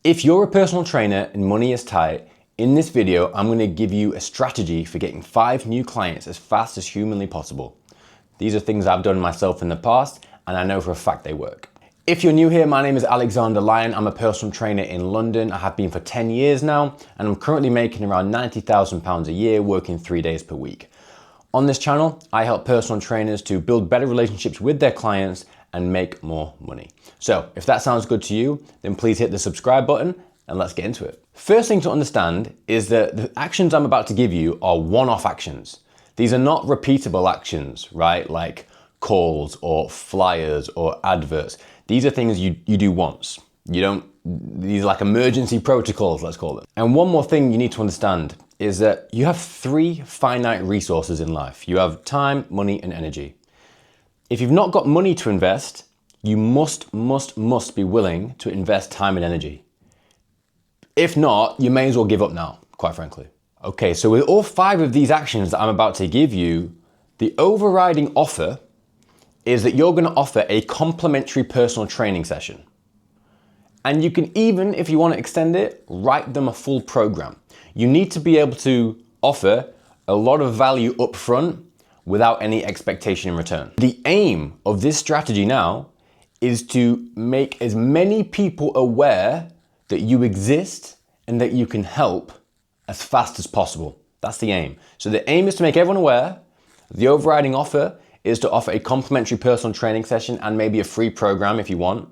If you're a personal trainer and money is tight, in this video, I'm gonna give you a strategy for getting 5 new clients as fast as humanly possible. These are things I've done myself in the past, and I know for a fact they work. If you're new here, my name is Alexander Lyon. I'm a personal trainer in London. I have been for 10 years now, and I'm currently making around £90,000 a year working 3 days per week. On this channel, I help personal trainers to build better relationships with their clients and make more money. So if that sounds good to you, then please hit the subscribe button and let's get into it. First thing to understand is that the actions I'm about to give you are one-off actions. These are not repeatable actions, right? Like calls or flyers or adverts. These are things you do once. These are like emergency protocols, let's call them. And one more thing you need to understand is that you have 3 finite resources in life. You have time, money, and energy. If you've not got money to invest, you must be willing to invest time and energy. If not, you may as well give up now, quite frankly. Okay, so with all 5 of these actions that I'm about to give you, the overriding offer is that you're gonna offer a complimentary personal training session. And you can even, if you wanna extend it, write them a full program. You need to be able to offer a lot of value up front without any expectation in return. The aim of this strategy now is to make as many people aware that you exist and that you can help as fast as possible. That's the aim. So the aim is to make everyone aware. The overriding offer is to offer a complimentary personal training session and maybe a free program if you want.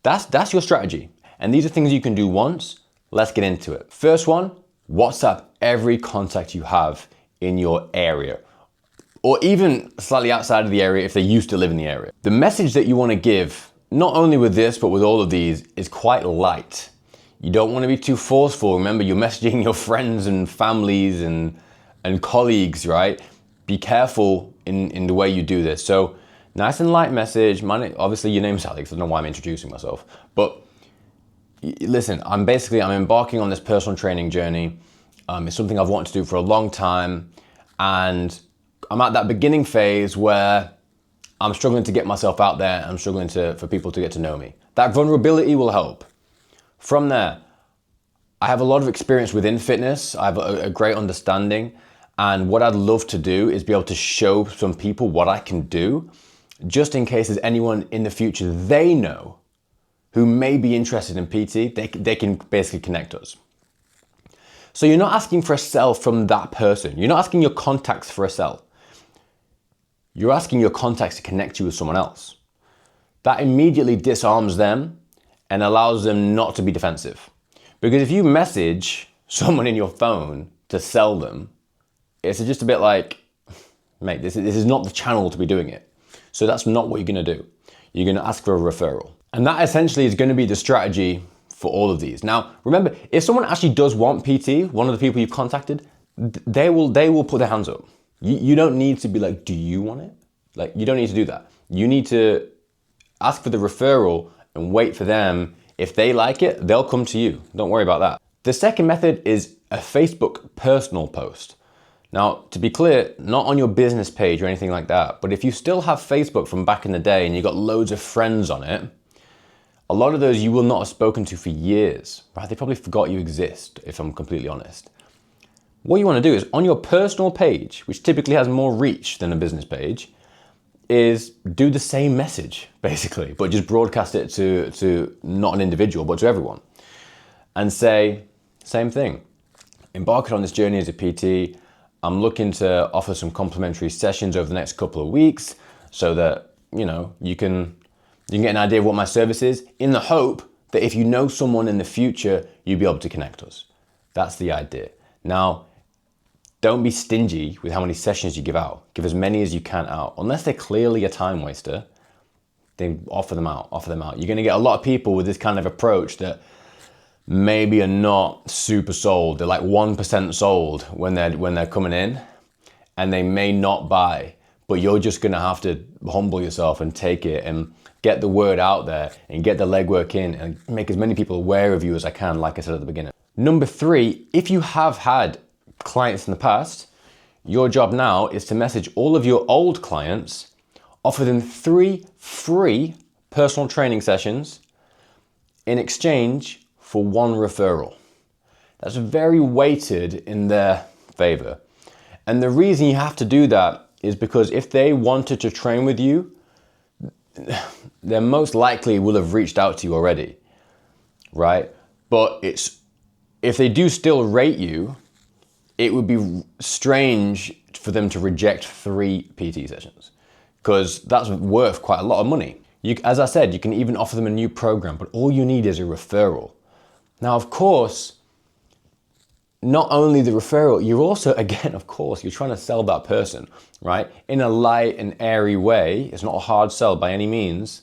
That's your strategy. And these are things you can do once. Let's get into it. First one, WhatsApp every contact you have in your area, or even slightly outside of the area if they used to live in the area. The message that you want to give, not only with this, but with all of these, is quite light. You don't want to be too forceful. Remember, you're messaging your friends and families and colleagues, right? Be careful in the way you do this. So nice and light message. Obviously your name's Alex. I don't know why I'm introducing myself, but listen, I'm embarking on this personal training journey. It's something I've wanted to do for a long time, and I'm at that beginning phase where I'm struggling to get myself out there. I'm struggling for people to get to know me. That vulnerability will help. From there, I have a lot of experience within fitness. I have a great understanding. And what I'd love to do is be able to show some people what I can do, just in case there's anyone in the future they know who may be interested in PT, they can basically connect us. So you're not asking for a sell from that person. You're not asking your contacts for a sell. You're asking your contacts to connect you with someone else. That immediately disarms them and allows them not to be defensive. Because if you message someone in your phone to sell them, it's just a bit like, mate, this is not the channel to be doing it. So that's not what you're gonna do. You're gonna ask for a referral. And that essentially is gonna be the strategy for all of these. Now, remember, if someone actually does want PT, one of the people you've contacted, they will put their hands up. You don't need to be like, do you want it? Like, you don't need to do that. You need to ask for the referral and wait for them. If they like it, they'll come to you. Don't worry about that. The second method is a Facebook personal post. Now, to be clear, not on your business page or anything like that, but if you still have Facebook from back in the day and you've got loads of friends on it, a lot of those you will not have spoken to for years, right? They probably forgot you exist, if I'm completely honest. What you want to do is on your personal page, which typically has more reach than a business page, is do the same message, basically, but just broadcast it to not an individual, but to everyone. And say, same thing. Embarking on this journey as a PT, I'm looking to offer some complimentary sessions over the next couple of weeks so that, you can get an idea of what my service is, in the hope that if you know someone in the future, you'll be able to connect us. That's the idea. Now, don't be stingy with how many sessions you give out. Give as many as you can out. Unless they're clearly a time waster, then offer them out. You're gonna get a lot of people with this kind of approach that maybe are not super sold. They're like 1% sold when they're coming in, and they may not buy, but you're just gonna have to humble yourself and take it and get the word out there and get the legwork in and make as many people aware of you as I can, like I said at the beginning. Number 3, if you have had clients in the past, your job now is to message all of your old clients, offer them 3 free personal training sessions in exchange for one referral. That's very weighted in their favor. And the reason you have to do that is because if they wanted to train with you, they most likely will have reached out to you already, right? But if they do still rate you, it would be strange for them to reject 3 PT sessions, because that's worth quite a lot of money. As I said, you can even offer them a new program, but all you need is a referral. Now, of course, not only the referral, you're also, again, of course, you're trying to sell that person, right? In a light and airy way. It's not a hard sell by any means,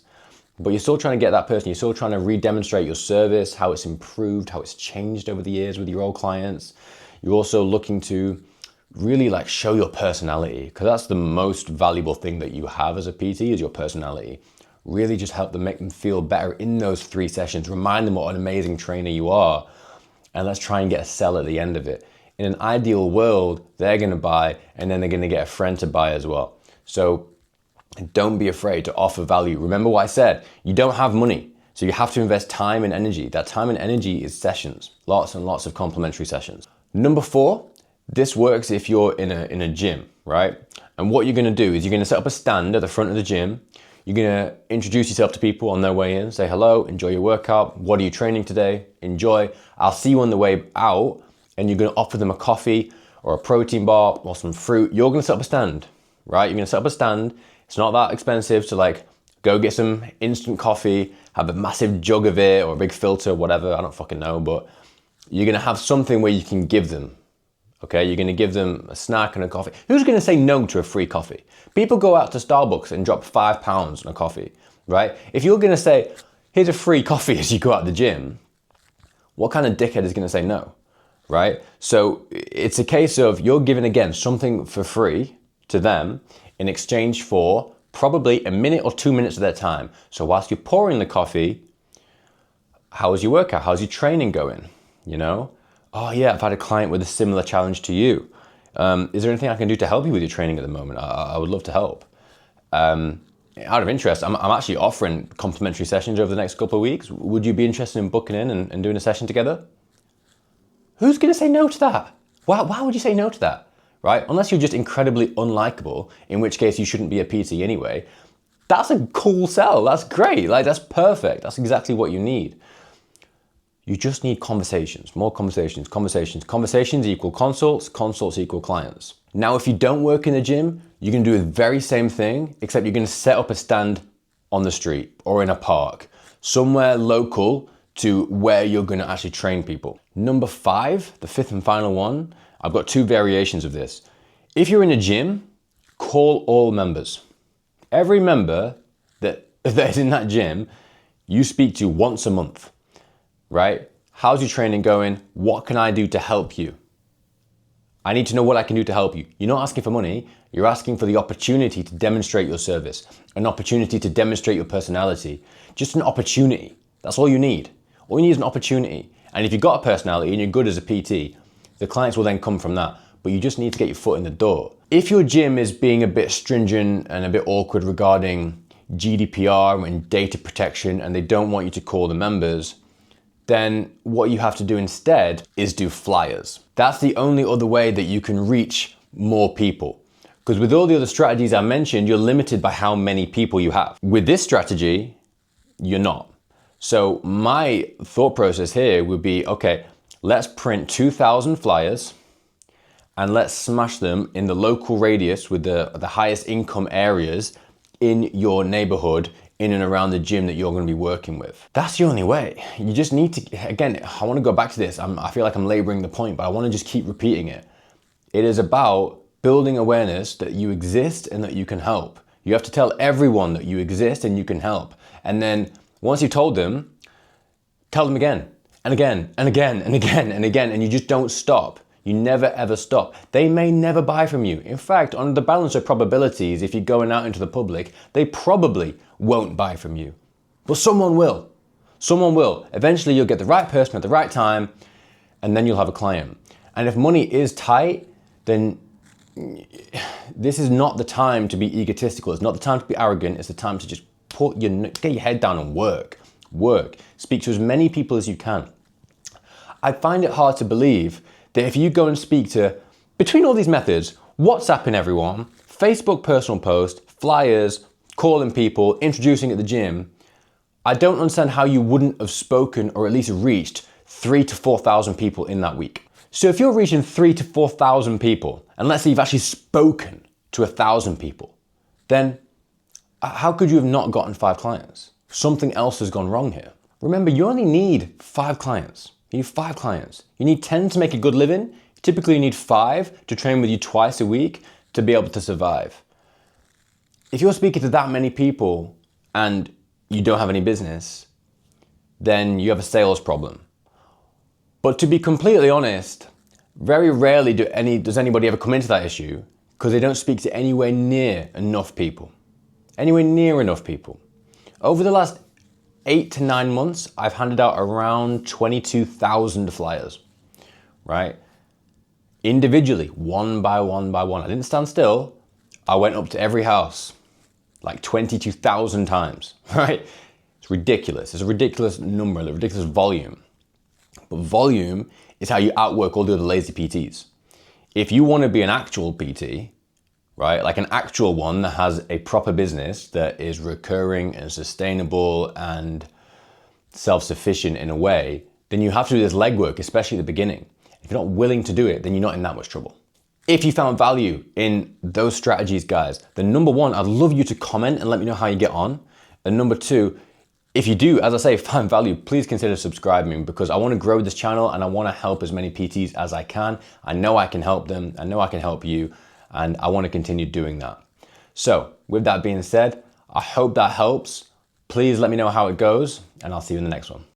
but you're still trying to get that person, you're still trying to re-demonstrate your service, how it's improved, how it's changed over the years with your old clients. You're also looking to really like show your personality, because that's the most valuable thing that you have as a PT is your personality. Really just help them, make them feel better in those 3 sessions, remind them what an amazing trainer you are, and let's try and get a sell at the end of it. In an ideal world, they're gonna buy, and then they're gonna get a friend to buy as well. So don't be afraid to offer value. Remember what I said, you don't have money, so you have to invest time and energy. That time and energy is sessions, lots and lots of complimentary sessions. Number 4, this works if you're in a gym, right? And what you're gonna do is you're gonna set up a stand at the front of the gym. You're gonna introduce yourself to people on their way in, say hello, enjoy your workout, what are you training today? Enjoy, I'll see you on the way out, and you're gonna offer them a coffee or a protein bar or some fruit. You're gonna set up a stand, right? You're gonna set up a stand. It's not that expensive to like go get some instant coffee, have a massive jug of it or a big filter, whatever, I don't fucking know, but you're gonna have something where you can give them. Okay, you're gonna give them a snack and a coffee. Who's gonna say no to a free coffee? People go out to Starbucks and drop £5 on a coffee, right? If you're gonna say, here's a free coffee as you go out the gym, what kind of dickhead is gonna say no, right? So it's a case of you're giving, again, something for free to them in exchange for probably a minute or 2 minutes of their time. So whilst you're pouring the coffee, how's your workout? How's your training going? You know? Oh yeah, I've had a client with a similar challenge to you. Is there anything I can do to help you with your training at the moment? I would love to help. Out of interest, I'm actually offering complimentary sessions over the next couple of weeks. Would you be interested in booking in and doing a session together? Who's gonna say no to that? Why would you say no to that, right? Unless you're just incredibly unlikable, in which case you shouldn't be a PT anyway. That's a cool sell, that's great, like that's perfect. That's exactly what you need. You just need conversations, more conversations, conversations. Conversations equal consults, consults equal clients. Now, if you don't work in the gym, you can do the very same thing, except you're gonna set up a stand on the street or in a park, somewhere local to where you're gonna actually train people. Number 5, the 5th and final one, I've got 2 variations of this. If you're in a gym, call all members. Every member that is in that gym, you speak to once a month. Right? How's your training going? What can I do to help you? I need to know what I can do to help you. You're not asking for money, you're asking for the opportunity to demonstrate your service, an opportunity to demonstrate your personality. Just an opportunity. That's all you need. All you need is an opportunity. And if you've got a personality and you're good as a PT, the clients will then come from that. But you just need to get your foot in the door. If your gym is being a bit stringent and a bit awkward regarding GDPR and data protection, and they don't want you to call the members, then what you have to do instead is do flyers. That's the only other way that you can reach more people. Because with all the other strategies I mentioned, you're limited by how many people you have. With this strategy, you're not. So my thought process here would be, okay, let's print 2,000 flyers and let's smash them in the local radius with the highest income areas in your neighborhood, in and around the gym that you're going to be working with. That's the only way. You just need to, again, I want to go back to this. I feel like I'm laboring the point, but I want to just keep repeating it. It is about building awareness that you exist and that you can help. You have to tell everyone that you exist and you can help. And then once you've told them, tell them again and again and again and again and again, and you just don't stop. You never ever stop. They may never buy from you. In fact, on the balance of probabilities, if you're going out into the public, they probably won't buy from you. But someone will. Someone will. Eventually you'll get the right person at the right time, and then you'll have a client. And if money is tight, then this is not the time to be egotistical. It's not the time to be arrogant. It's the time to just get your head down and work. Work. Speak to as many people as you can. I find it hard to believe that if you go and speak to, between all these methods, WhatsApping everyone, Facebook personal post, flyers, calling people, introducing at the gym, I don't understand how you wouldn't have spoken or at least reached 3,000 to 4,000 people in that week. So if you're reaching 3,000 to 4,000 people, and let's say you've actually spoken to 1,000 people, then how could you have not gotten 5 clients? Something else has gone wrong here. Remember, you only need 5 clients. You need 5 clients. You need 10 to make a good living. Typically you need 5 to train with you twice a week to be able to survive. If you're speaking to that many people and you don't have any business, then you have a sales problem. But to be completely honest, very rarely does anybody ever come into that issue because they don't speak to anywhere near enough people. Anywhere near enough people. Over the last 8 to 9 months, I've handed out around 22,000 flyers, right? Individually, one by one by one. I didn't stand still. I went up to every house like 22,000 times, right? It's ridiculous. It's a ridiculous number, a ridiculous volume. But volume is how you outwork all the other lazy PTs. If you want to be an actual PT, right, like an actual one that has a proper business that is recurring and sustainable and self-sufficient in a way, then you have to do this legwork, especially at the beginning. If you're not willing to do it, then you're not in that much trouble. If you found value in those strategies, guys, then number 1, I'd love you to comment and let me know how you get on. And number 2, if you do, as I say, find value, please consider subscribing because I want to grow this channel and I want to help as many PTs as I can. I know I can help them. I know I can help you. And I want to continue doing that. So with that being said, I hope that helps. Please let me know how it goes and I'll see you in the next one.